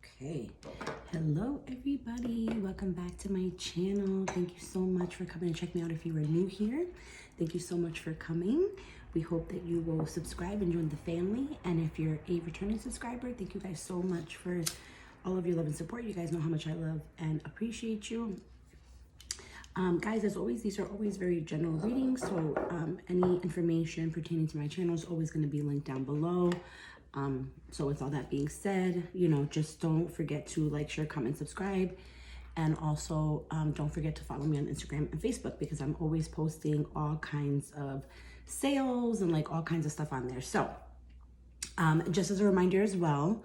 Okay, hello everybody, welcome back to my channel. Thank you so much for coming and check me out. If you are new here, thank you so much for coming. We hope that you will subscribe and join the family, and if you're a returning subscriber, thank you guys so much for all of your love and support. You guys know how much I love and appreciate you. Guys, as always, these are always very general readings, so any information pertaining to my channel is always going to be linked down below. So with all that being said, just don't forget to like, share, comment, subscribe. And also don't forget to follow me on Instagram and Facebook, because I'm always posting all kinds of sales and like all kinds of stuff on there. So just as a reminder as well,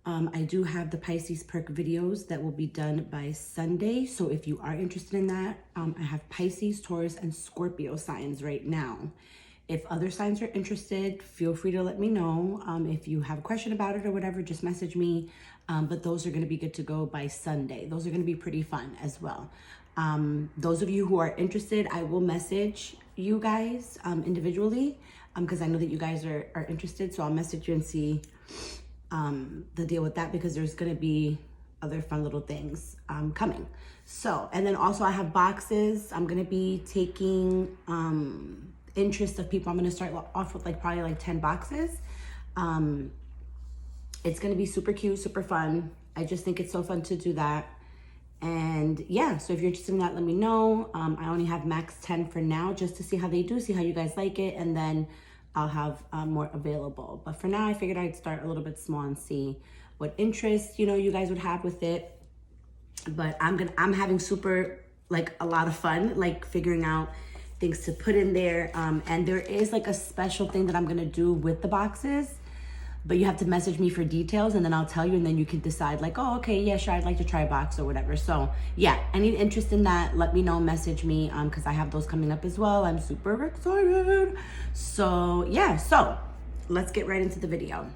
I do have the Pisces perk videos that will be done by Sunday. So if you are interested in that, I have Pisces, Taurus, and Scorpio signs right now. If other signs are interested, feel free to let me know. If you have a question about it or whatever, just message me. But those are going to be good to go by Sunday. Those are going to be pretty fun as well. Those of you who are interested, I will message you guys individually, because I know that you guys are interested. So I'll message you and see the deal with that, because there's going to be other fun little things coming. So, and then also I have boxes. I'm going to be taking interest of people. I'm going to start off with probably like 10 boxes. It's going to be super cute, super fun. I just think it's so fun to do that. And yeah, so if you're interested in that, let me know. I only have max 10 for now, just to see how they do, see how you guys like it, and then I'll have more available. But for now, I figured I'd start a little bit small and see what interest you guys would have with it. But I'm having a lot of fun figuring out things to put in there. And there is a special thing that I'm gonna do with the boxes, but you have to message me for details, and then I'll tell you, and then you can decide oh, okay, yeah, sure, I'd like to try a box or whatever. So yeah, any interest in that, let me know, message me, because I have those coming up as well. I'm super excited. So yeah, so let's get right into the video.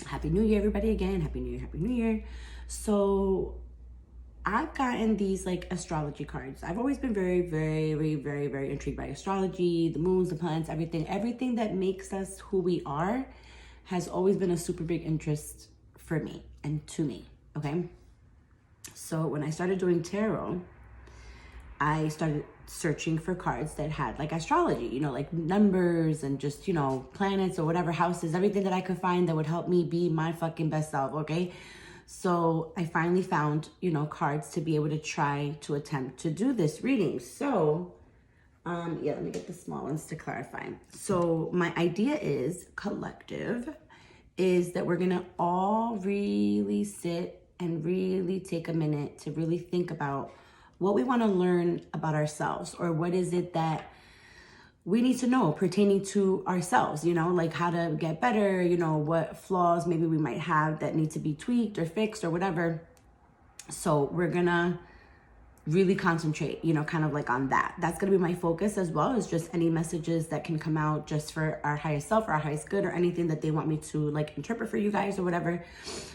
Happy New Year, everybody, again. Happy New Year, Happy New Year. So I've gotten these astrology cards. I've always been very, very, very, very intrigued by astrology, the moons, the planets, everything that makes us who we are has always been a super big interest for me and to me, okay? So when I started doing tarot, I started searching for cards that had astrology, numbers and just, planets or whatever, houses, everything that I could find that would help me be my fucking best self, okay? So I finally found, cards to be able to try to attempt to do this reading. So yeah, let me get the small ones to clarify. So my idea is collective, is that we're gonna all really sit and really take a minute to really think about what we want to learn about ourselves, or what is it that we need to know pertaining to ourselves, how to get better, what flaws maybe we might have that need to be tweaked or fixed or whatever. So we're gonna really concentrate, kind of on that. That's gonna be my focus, as well as just any messages that can come out just for our highest self or our highest good, or anything that they want me to interpret for you guys or whatever.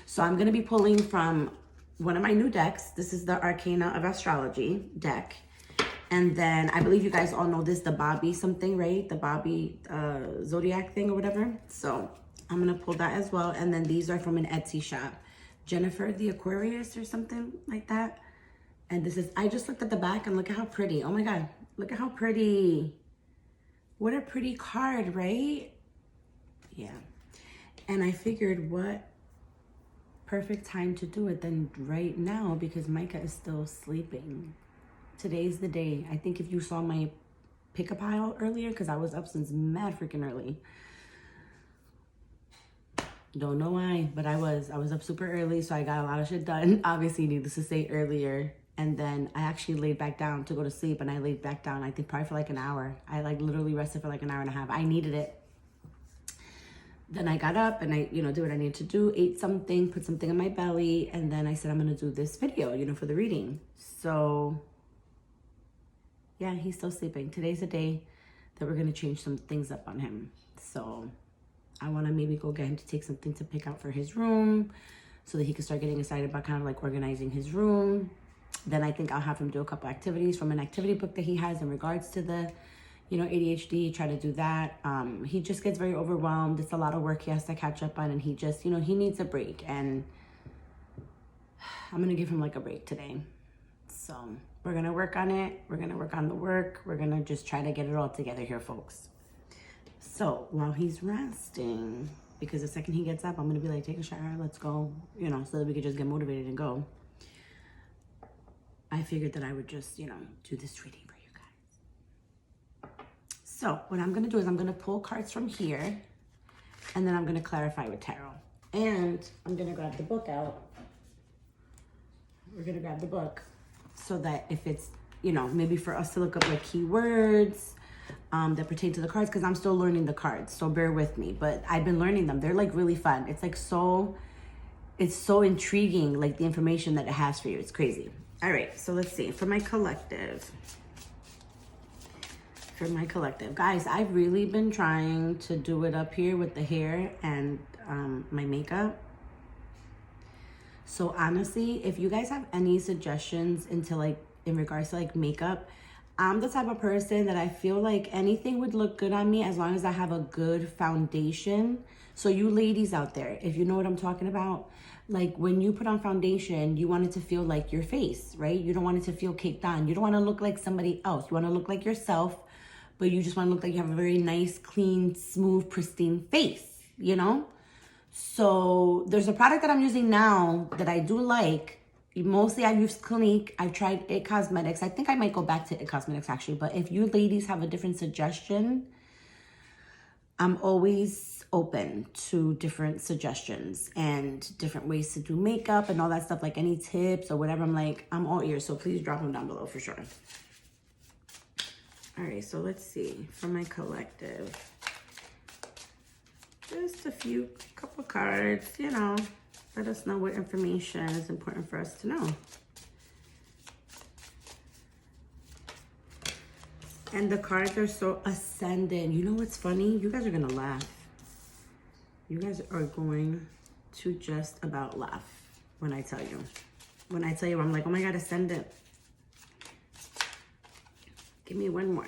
So I'm gonna be pulling from one of my new decks. This is the Arcana of Astrology deck. And then I believe you guys all know this, the Bobby something, right? The Bobby Zodiac thing or whatever. So I'm gonna pull that as well. And then these are from an Etsy shop, Jennifer the Aquarius or something like that. And this is, I just looked at the back and look at how pretty. Oh my God, look at how pretty. What a pretty card, right? Yeah. And I figured, what perfect time to do it than right now, because Micah is still sleeping. Today's the day. I think if you saw my pick-up pile earlier, because I was up since mad freaking early. Don't know why, but I was up super early, so I got a lot of shit done. Obviously, needless to say, earlier. And then I actually laid back down to go to sleep, and I laid back down, I think probably for an hour. I literally rested for an hour and a half. I needed it. Then I got up and I, did what I needed to do, ate something, put something in my belly, and then I said, I'm gonna do this video, for the reading. So yeah, he's still sleeping. Today's the day that we're gonna change some things up on him. So I wanna maybe go get him to take something to pick out for his room, so that he can start getting excited about kind of organizing his room. Then I think I'll have him do a couple activities from an activity book that he has in regards to the, ADHD, try to do that. He just gets very overwhelmed. It's a lot of work he has to catch up on, and he just, he needs a break. And I'm gonna give him like a break today. So we're gonna work on it. We're gonna work on the work. We're gonna just try to get it all together here, folks. So while he's resting, because the second he gets up, I'm gonna be like, take a shower, let's go, you know, so that we could just get motivated and go. I figured that I would just, you know, do this reading for you guys. So what I'm gonna do is I'm gonna pull cards from here, and then I'm gonna clarify with tarot. And I'm gonna grab the book out. We're gonna grab the book so that if it's, you know, maybe for us to look up like keywords that pertain to the cards, because I'm still learning the cards, so bear with me. But I've been learning them. They're like really fun. It's like it's so intriguing, like the information that it has for you. It's crazy. All right, so let's see. For my collective. Guys, I've really been trying to do it up here with the hair and my makeup. So honestly, if you guys have any suggestions into like in regards to like makeup, I'm the type of person that I feel like anything would look good on me as long as I have a good foundation. So you ladies out there, if you know what I'm talking about, like when you put on foundation, you want it to feel like your face, right? You don't want it to feel caked on. You don't want to look like somebody else. You want to look like yourself, but you just want to look like you have a very nice, clean, smooth, pristine face, you know? So there's a product that I'm using now that I do like. Mostly I've used Clinique. I've tried It Cosmetics. I think I might go back to It Cosmetics actually. But if you ladies have a different suggestion, I'm always open to different suggestions and different ways to do makeup and all that stuff. Like any tips or whatever, I'm all ears. So please drop them down below for sure. All right, so let's see. For my collective, just a couple cards, you know, let us know what information is important for us to know. And the cards are so ascendant. You know what's funny? You guys are gonna laugh. You guys are going to just about laugh when I tell you. When I tell you, I'm like, oh my God, ascendant. Give me one more.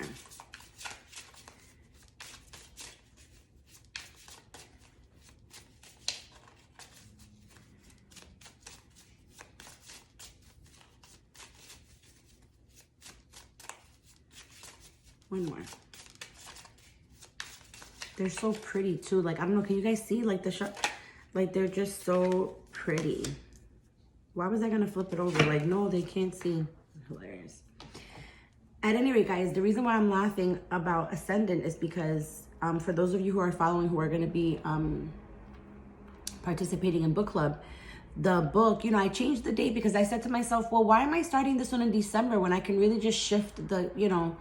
One more. They're so pretty too. Like, I don't know, can you guys see like the shot? Like, they're just so pretty. Why was I gonna flip it over? Like, no, they can't see. Hilarious. At any rate, guys, the reason why I'm laughing about Ascendant is because for those of you who are following, who are gonna be participating in book club, the book, you know, I changed the date because I said to myself, well, why am I starting this one in December when I can really just shift the, you know,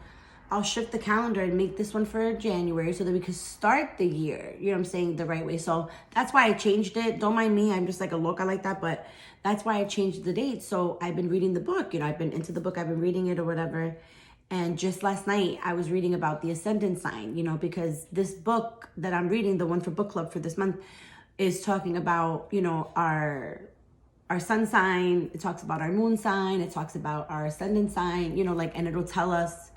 I'll shift the calendar and make this one for January so that we can start the year, you know what I'm saying, the right way. So that's why I changed it. Don't mind me. I'm just like a loca like that, but that's why I changed the date. So I've been reading the book, you know, I've been into the book, I've been reading it or whatever. And just last night I was reading about the ascendant sign, you know, because this book that I'm reading, the one for book club for this month, is talking about, you know, our sun sign. It talks about our moon sign. It talks about our ascendant sign, you know, like, and it'll tell us,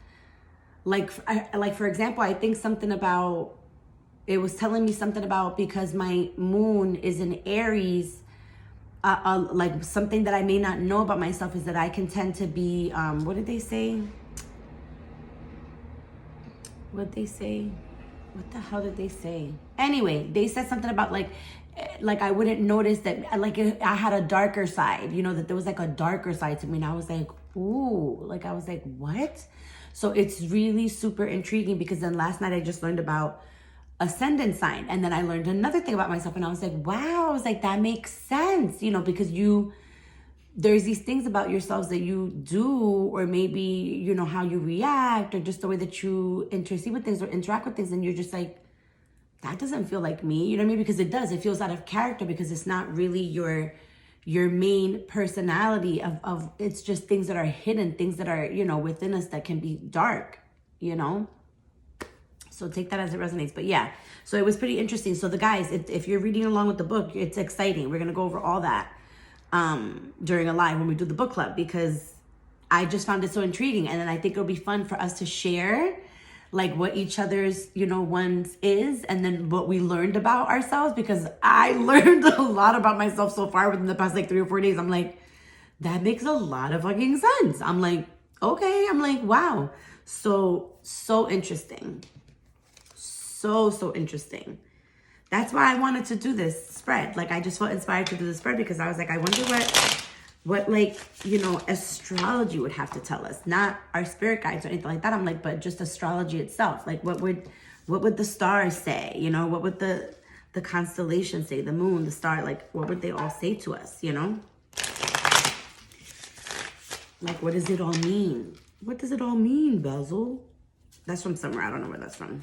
like for example, I think something about, it was telling me something about, because my moon is in Aries, like something that I may not know about myself is that I can tend to be, what did they say? What they say? What the hell did they say? Anyway, they said something about like I wouldn't notice that, like I had a darker side, you know, that there was like a darker side to me. And I was like, ooh, like I was like, what? So it's really super intriguing, because then last night I just learned about ascendant sign. And then I learned another thing about myself, and I was like, wow, I was like, that makes sense, you know, because there's these things about yourselves that you do, or maybe, you know, how you react, or just the way that you intercede with things or interact with things. And you're just like, that doesn't feel like me, you know what I mean? Because it does, it feels out of character, because it's not really your main personality of it's just things that are hidden, things that are, you know, within us that can be dark, you know? So take that as it resonates. But yeah, so it was pretty interesting. So the guys, if you're reading along with the book, it's exciting. We're going to go over all that during a live when we do the book club, because I just found it so intriguing. And then I think it'll be fun for us to share like what each other's, you know, ones is, and then what we learned about ourselves, because I learned a lot about myself so far within the past like 3 or 4 days. I'm like, that makes a lot of fucking sense. I'm like, okay. I'm like, wow. So interesting. So interesting. That's why I wanted to do this spread. Like, I just felt inspired to do the spread because I was like, I wonder what like, you know, astrology would have to tell us. Not our spirit guides or anything like that. I'm like, but just astrology itself. Like, what would the stars say? You know, what would the constellation say? The moon, the star, like, what would they all say to us, you know? Like, what does it all mean? What does it all mean, Basil? That's from somewhere. I don't know where that's from.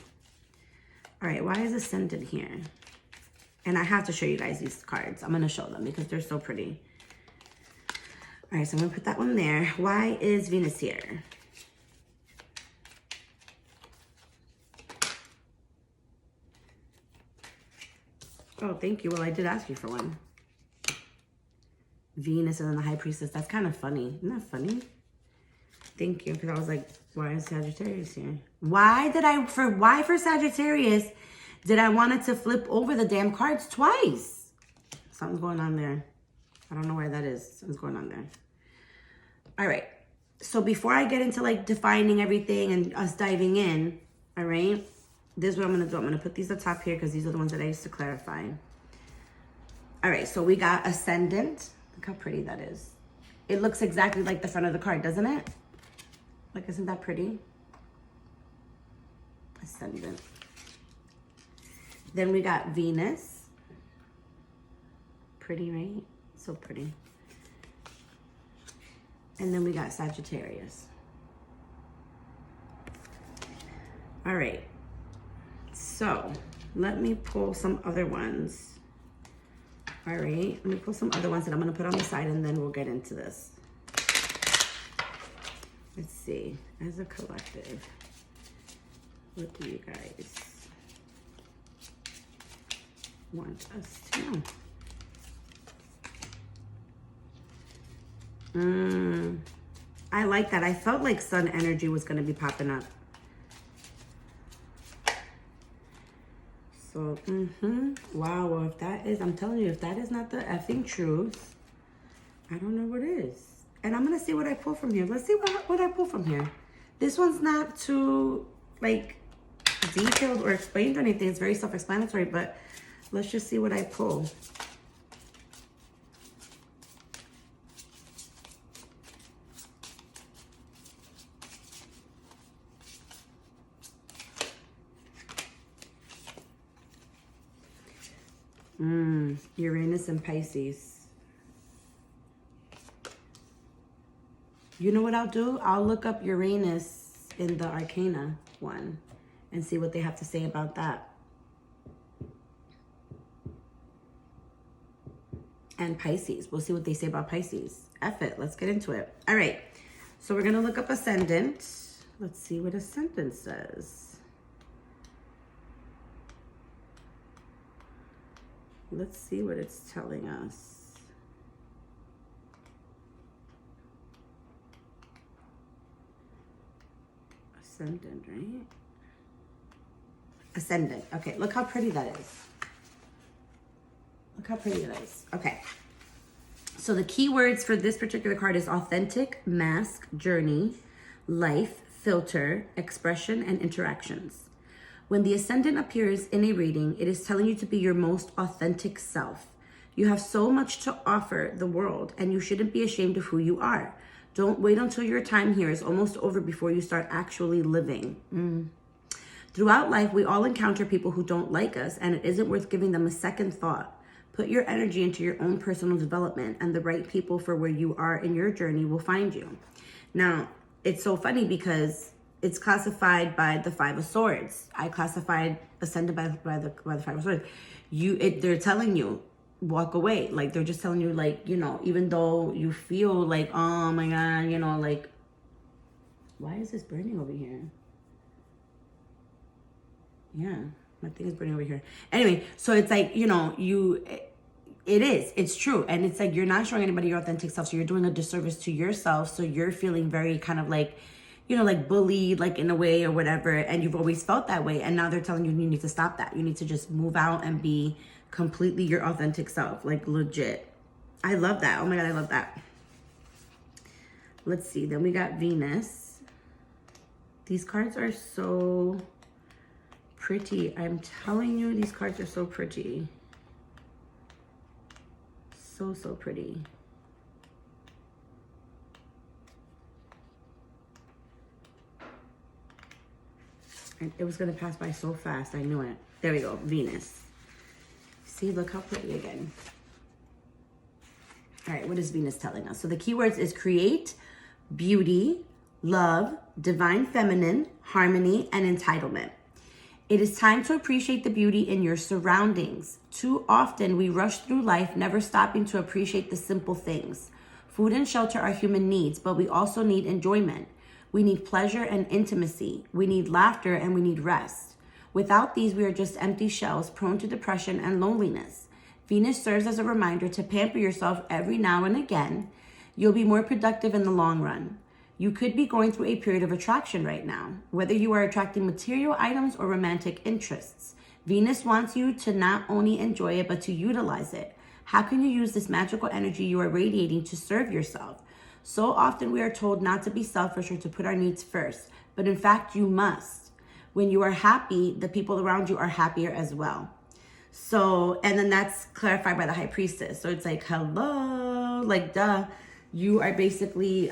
All right, why is Ascendant here? And I have to show you guys these cards. I'm going to show them because they're so pretty. All right, so I'm going to put that one there. Why is Venus here? Oh, thank you. Well, I did ask you for one. Venus and then the High Priestess. That's kind of funny. Isn't that funny? Thank you. Because I was like, why is Sagittarius here? Why for Sagittarius did I want it to flip over the damn cards twice? Something's going on there. I don't know why that is. Something's going on there. All right. So before I get into like defining everything and us diving in, all right, this is what I'm going to do. I'm going to put these at the top here because these are the ones that I used to clarify. All right. So we got Ascendant. Look how pretty that is. It looks exactly like the front of the card, doesn't it? Like, isn't that pretty? Ascendant. Then we got Venus. Pretty, right? So pretty. And then we got Sagittarius. All right. So let me pull some other ones. All right. Let me pull some other ones that I'm going to put on the side and then we'll get into this. Let's see. As a collective, what do you guys want us to know? I like that. I felt like sun energy was going to be popping up. So, wow. Well, if that is, I'm telling you, if that is not the effing truth, I don't know what is. And I'm going to see what I pull from here. Let's see what I pull from here. This one's not too, like, detailed or explained or anything. It's very self-explanatory, but let's just see what I pull. Uranus and Pisces. You know what I'll do? I'll look up Uranus in the Arcana one and see what they have to say about that. And Pisces. We'll see what they say about Pisces. F it. Let's get into it. All right. So we're going to look up Ascendant. Let's see what Ascendant says. Let's see what it's telling us. Ascendant, right? Ascendant. Okay, look how pretty that is. Look how pretty it is. Okay. So the key words for this particular card is authentic, mask, journey, life, filter, expression, and interactions. When the Ascendant appears in a reading, it is telling you to be your most authentic self. You have so much to offer the world, and you shouldn't be ashamed of who you are. Don't wait until your time here is almost over before you start actually living. Throughout life, we all encounter people who don't like us, and it isn't worth giving them a second thought. Put your energy into your own personal development, and the right people for where you are in your journey will find you. Now, it's so funny because it's classified by the Five of Swords. I classified Ascendant by the Five of Swords. They're telling you, walk away. Like, they're just telling you, like, you know, even though you feel like, oh my God, you know, like, why is this burning over here? Yeah, my thing is burning over here. Anyway, so it's like, you know, it's true. And it's like, you're not showing anybody your authentic self. So you're doing a disservice to yourself. So you're feeling very kind of like, you know, like bullied, like in a way or whatever. And you've always felt that way. And now they're telling you, you need to stop that. You need to just move out and be completely your authentic self. Like, legit. I love that. Oh my God, I love that. Let's see. Then we got Venus. These cards are so pretty. I'm telling you, these cards are so pretty. So, so pretty. And it was going to pass by so fast. I knew it. There we go. Venus. See, look how pretty again. All right, what is Venus telling us? So the keywords is create, beauty, love, divine feminine, harmony, and entitlement. It is time to appreciate the beauty in your surroundings. Too often we rush through life, never stopping to appreciate the simple things. Food and shelter are human needs, but we also need enjoyment. We need pleasure and intimacy. We need laughter and we need rest. Without these, we are just empty shells prone to depression and loneliness. Venus serves as a reminder to pamper yourself every now and again. You'll be more productive in the long run. You could be going through a period of attraction right now, whether you are attracting material items or romantic interests. Venus wants you to not only enjoy it, but to utilize it. How can you use this magical energy you are radiating to serve yourself? So often we are told not to be selfish or to put our needs first, but in fact, you must. When you are happy, the people around you are happier as well. So, and then that's clarified by the High Priestess. So it's like, hello, like, duh. You are basically,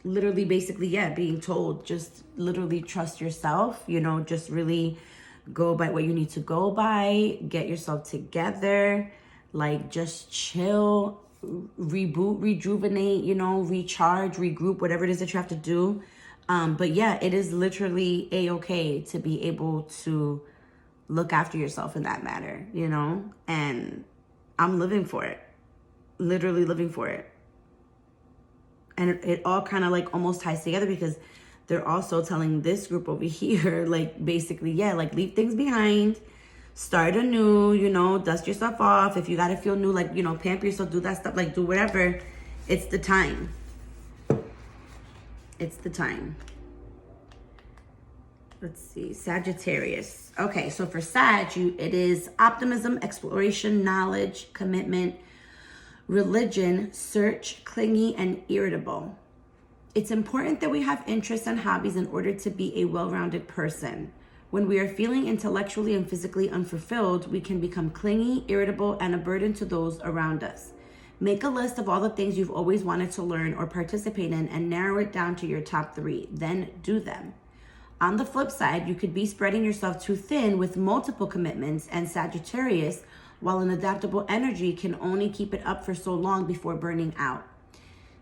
being told, just literally trust yourself, you know, just really go by what you need to go by, get yourself together, like just chill, reboot, rejuvenate, you know, recharge, regroup, whatever it is that you have to do. But yeah, it is literally a-okay to be able to look after yourself in that matter, you know, and I'm living for it, literally living for it. And it all kind of like almost ties together because they're also telling this group over here, like basically, yeah, like leave things behind, start anew, you know, dust yourself off. If you got to feel new, like, you know, pamper yourself, do that stuff, like do whatever. It's the time. It's the time. Let's see, Sagittarius. Okay, so for Sag, it is optimism, exploration, knowledge, commitment, religion, search, clingy, and irritable. It's important that we have interests and hobbies in order to be a well-rounded person. When we are feeling intellectually and physically unfulfilled, we can become clingy, irritable, and a burden to those around us. Make a list of all the things you've always wanted to learn or participate in and narrow it down to your top 3. Then do them. On the flip side, you could be spreading yourself too thin with multiple commitments, and Sagittarius, while an adaptable energy, can only keep it up for so long before burning out.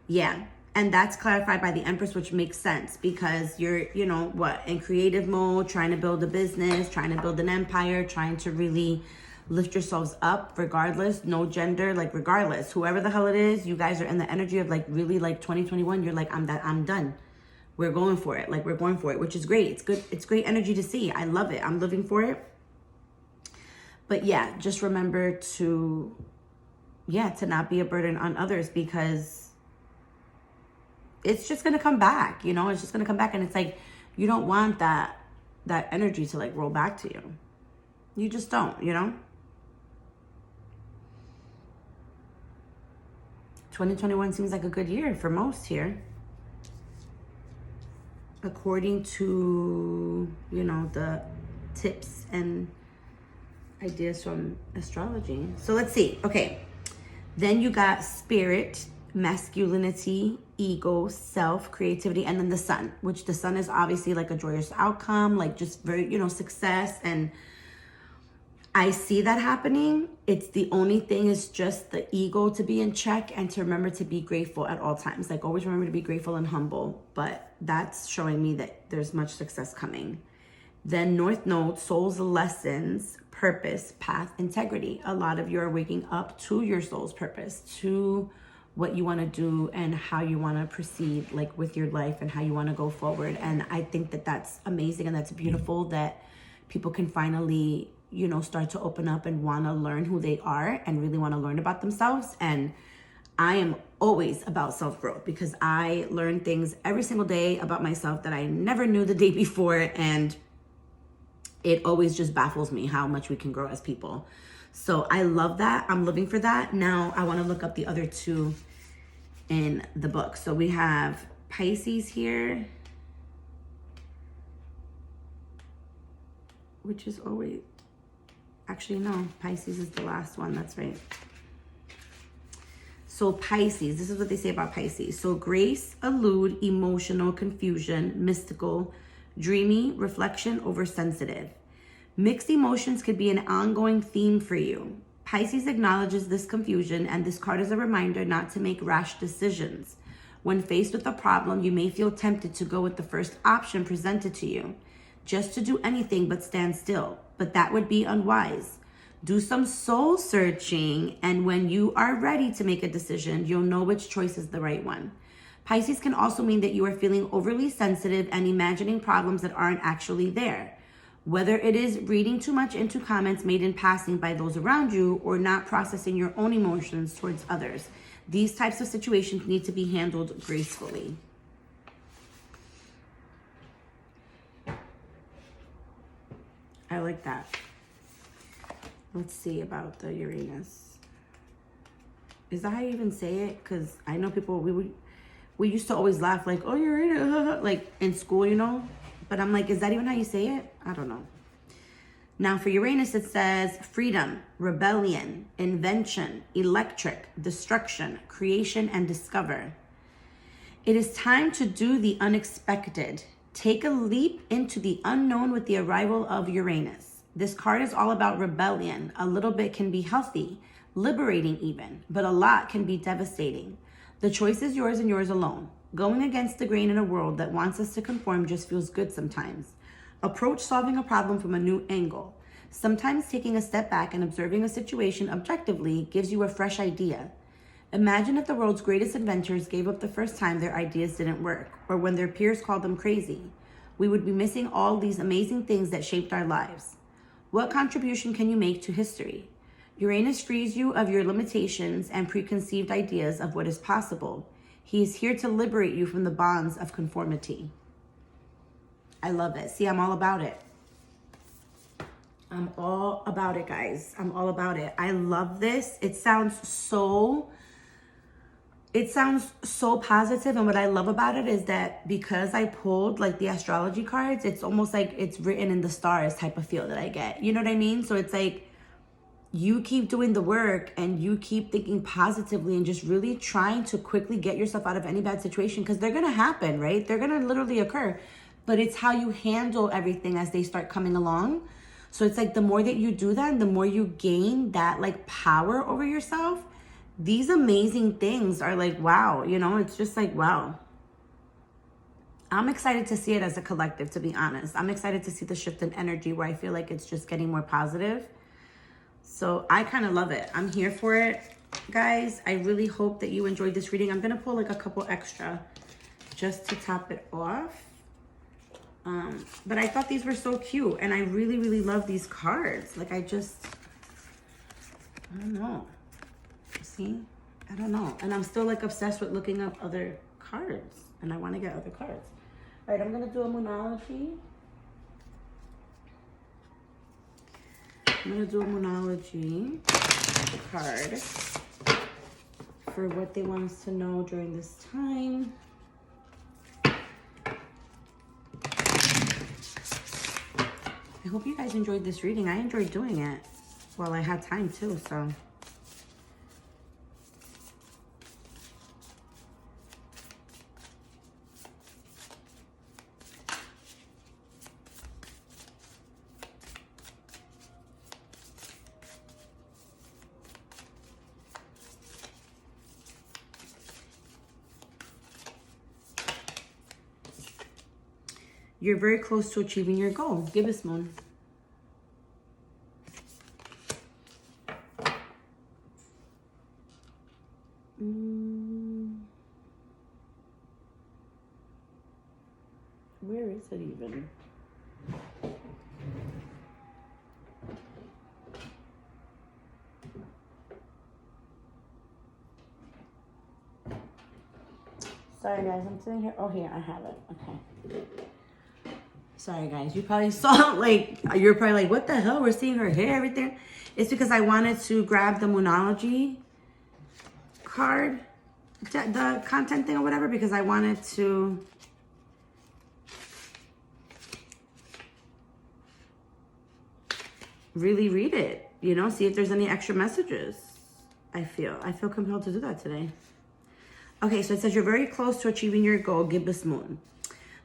Yeah, and that's clarified by the Empress, which makes sense because you're, you know, in creative mode, trying to build a business, trying to build an empire, trying to really lift yourselves up regardless, no gender, like regardless, whoever the hell it is, you guys are in the energy of like really like 2021, you're like, I'm done. We're going for it. Like we're going for it, which is great. It's good. It's great energy to see. I love it. I'm living for it. But yeah, just remember to not be a burden on others because it's just going to come back, you know, it's just going to come back. And it's like, you don't want that energy to like roll back to you. You just don't, you know? 2021 seems like a good year for most here. According to, you know, the tips and ideas from astrology. So let's see. Okay. Then you got spirit, masculinity, ego, self, creativity, and then the sun, which the sun is obviously like a joyous outcome, like just very, you know, success. And I see that happening. It's the only thing is just the ego to be in check and to remember to be grateful at all times. Like always remember to be grateful and humble, but that's showing me that there's much success coming. Then North Node, soul's lessons, purpose, path, integrity. A lot of you are waking up to your soul's purpose, to what you want to do and how you want to proceed like with your life and how you want to go forward. And I think that that's amazing and that's beautiful that people can finally, you know, start to open up and want to learn who they are and really want to learn about themselves. And I am always about self-growth because I learn things every single day about myself that I never knew the day before. And it always just baffles me how much we can grow as people. So I love that. I'm living for that. Now I want to look up the other two in the book. So we have Pisces here, which is always, actually no, Pisces is the last one, that's right. So Pisces, this is what they say about Pisces. So grace, allude, emotional, confusion, mystical, dreamy, reflection, oversensitive. Mixed emotions could be an ongoing theme for you. Pisces acknowledges this confusion, and this card is a reminder not to make rash decisions. When faced with a problem, you may feel tempted to go with the first option presented to you, just to do anything but stand still, but that would be unwise. Do some soul searching, and when you are ready to make a decision, you'll know which choice is the right one. Pisces can also mean that you are feeling overly sensitive and imagining problems that aren't actually there. Whether it is reading too much into comments made in passing by those around you or not processing your own emotions towards others, these types of situations need to be handled gracefully. I like that. Let's see about the Uranus. Is that how you even say it? Because I know people, we used to always laugh like, oh, Uranus, like in school, you know? But I'm like, is that even how you say it? I don't know. Now for Uranus, it says freedom, rebellion, invention, electric, destruction, creation, and discover. It is time to do the unexpected. Take a leap into the unknown with the arrival of Uranus. This card is all about rebellion. A little bit can be healthy, liberating even, but a lot can be devastating. The choice is yours and yours alone. Going against the grain in a world that wants us to conform just feels good sometimes. Approach solving a problem from a new angle. Sometimes taking a step back and observing a situation objectively gives you a fresh idea. Imagine if the world's greatest inventors gave up the first time their ideas didn't work, or when their peers called them crazy. We would be missing all these amazing things that shaped our lives. What contribution can you make to history? Uranus frees you of your limitations and preconceived ideas of what is possible. He is here to liberate you from the bonds of conformity. I love it. See, I'm all about it. I'm all about it, guys. I'm all about it. I love this. It sounds so positive. And what I love about it is that because I pulled like the astrology cards, it's almost like it's written in the stars type of feel that I get. You know what I mean? So it's like you keep doing the work and you keep thinking positively and just really trying to quickly get yourself out of any bad situation, because they're going to happen, right? They're going to literally occur. But it's how you handle everything as they start coming along. So it's like the more that you do that, and the more you gain that like power over yourself, these amazing things are like, wow, you know, it's just like, wow. I'm excited to see it as a collective, to be honest. I'm excited to see the shift in energy where I feel like it's just getting more positive. So I kind of love it. I'm here for it, guys. I really hope that you enjoyed this reading. I'm going to pull like a couple extra just to top it off. But I thought these were so cute, and I really, really love these cards. Like, I don't know. See? I don't know. And I'm still like obsessed with looking up other cards, and I want to get other cards. All right, I'm going to do a Moonology. I'm going to do a Moonology card for what they want us to know during this time. I hope you guys enjoyed this reading. I enjoyed doing it. Well, I had time too, so. You're very close to achieving your goal. Give us, Moon. Where is it even? Sorry, guys. I'm sitting here. Oh, here. I have it. Okay. Sorry, guys. You probably saw, like, you're probably like, what the hell? We're seeing her hair, everything. It's because I wanted to grab the Moonology card the content thing or whatever, because I wanted to really read it, you know, see if there's any extra messages. I feel compelled to do that today. Okay, so it says you're very close to achieving your goal, gibbous moon.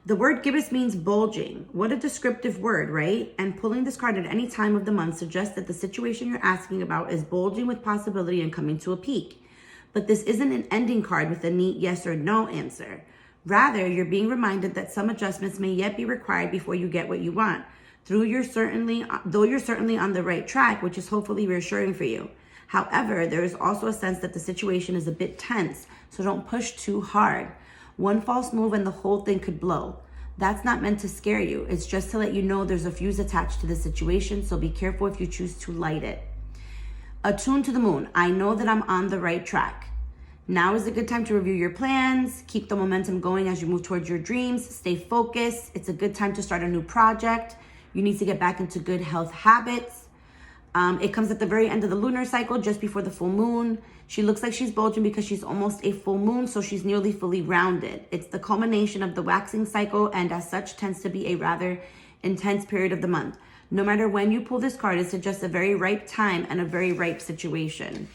The word gibbous means bulging. What a descriptive word, right? And pulling this card at any time of the month suggests that the situation you're asking about is bulging with possibility and coming to a peak. But this isn't an ending card with a neat yes or no answer. Rather, you're being reminded that some adjustments may yet be required before you get what you want. Though you're certainly on the right track, which is hopefully reassuring for you. However, there is also a sense that the situation is a bit tense, so don't push too hard. One false move and the whole thing could blow. That's not meant to scare you. It's just to let you know there's a fuse attached to the situation, so be careful if you choose to light it. Attuned to the moon. I know that I'm on the right track. Now is a good time to review your plans, keep the momentum going as you move towards your dreams, stay focused. It's a good time to start a new project. You need to get back into good health habits. It comes at the very end of the lunar cycle, just before the full moon. She looks like she's bulging because she's almost a full moon, so she's nearly fully rounded. It's the culmination of the waxing cycle, and as such tends to be a rather intense period of the month. No matter when you pull this card, it suggests a very ripe time and a very ripe situation.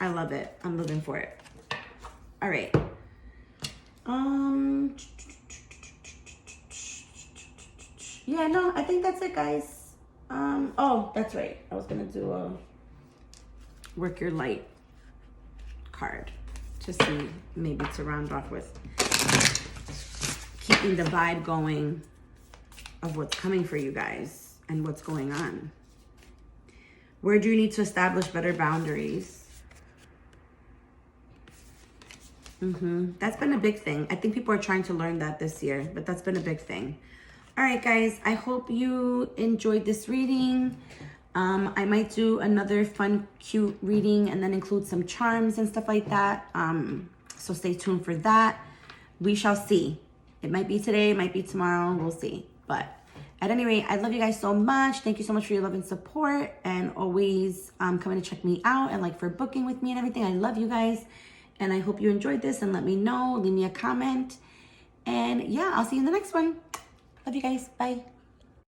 I love it. I'm living for it. All right. Yeah, no, I think that's it, guys. Oh, that's right. I was going to do a work your light card to see, maybe to round off with keeping the vibe going of what's coming for you guys and what's going on. Where do you need to establish better boundaries? That's been a big thing. I think people are trying to learn that this year, but that's been a big thing. All right, guys, I hope you enjoyed this reading. I might do another fun, cute reading and then include some charms and stuff like that. So stay tuned for that. We shall see. It might be today, it might be tomorrow. We'll see. But at any rate, I love you guys so much. Thank you so much for your love and support, and always coming to check me out and like for booking with me and everything. I love you guys. And I hope you enjoyed this, and let me know. Leave me a comment. And yeah, I'll see you in the next one. Love you guys. Bye.